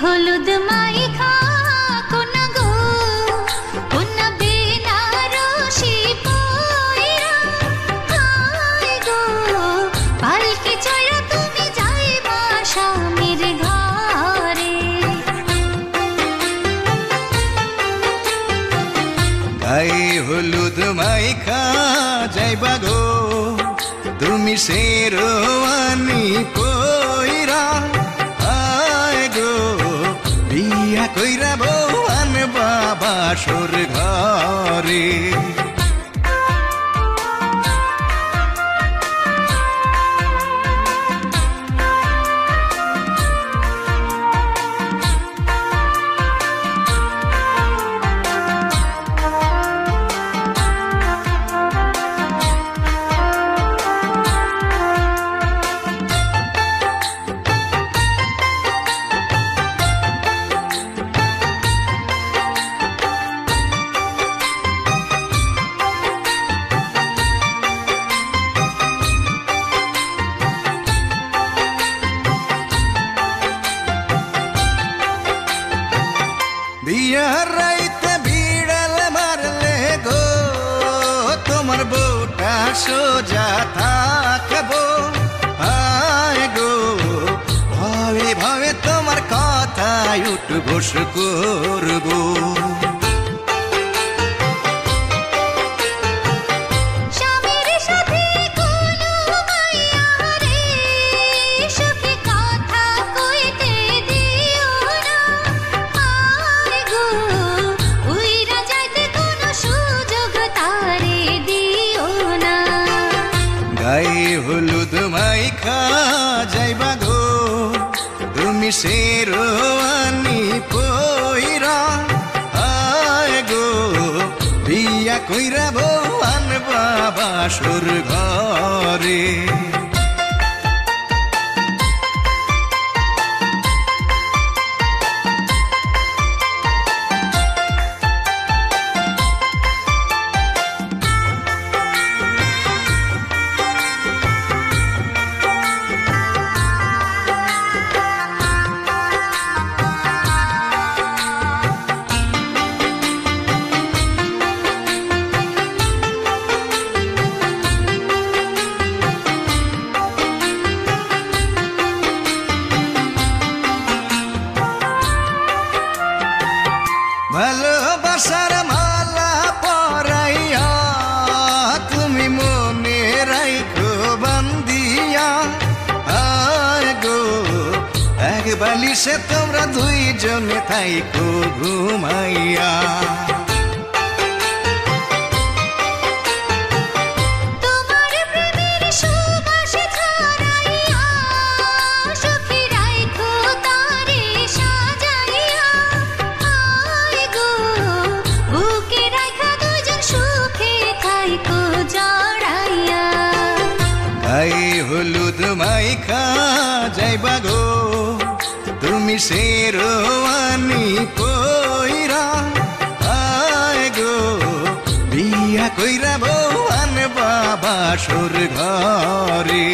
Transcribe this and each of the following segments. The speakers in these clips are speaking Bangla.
হলুদ মাইখা কোনা গো কোনা বেনারসি পয়রা হায় গো পালকি চড়া তুমি যাইবা স্বামীর ঘরে গায়ে হলুদ মাইখা যাইবা গো তুমি শেরওয়ানি পয়রা হায় গো বিয়া কইরা বউ আনবা বাসর ঘরে বিয়ার রাইতে বিড়াল মারলে গো তোমার বউটা সোজা থাকবো হায় গো ভাবে ভাবে তোমার কথায় উঠ বস করবো গায়ে হলুদ মাইখা যাইবা গো তুমি শেরওয়ানি পয়রা হায় গো বিয়া কইরা বউ আনবা বাসর ঘরে ভালোবাসার মালা পরাইয়া তুমি মনে রাখো বান্দিয়া আয় গো এক বালিশে তোমরা দুইজনে থাইকো ঘুমাইয়া গায়ে হলুদ মাইখা যাইবা গো তুমি শেরওয়ানি পয়রা হায় গো বিয়া কইরা বউ আনবা বাসর ঘরে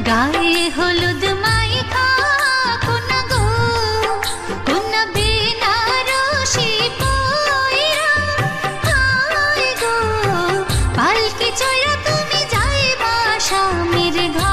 গায়ে হলুদ মাইখা কোনা গো কোনা বেনারসি পয়রা হায় গো পালকি চড়া তুমি যাইবা স্বামীর ঘরে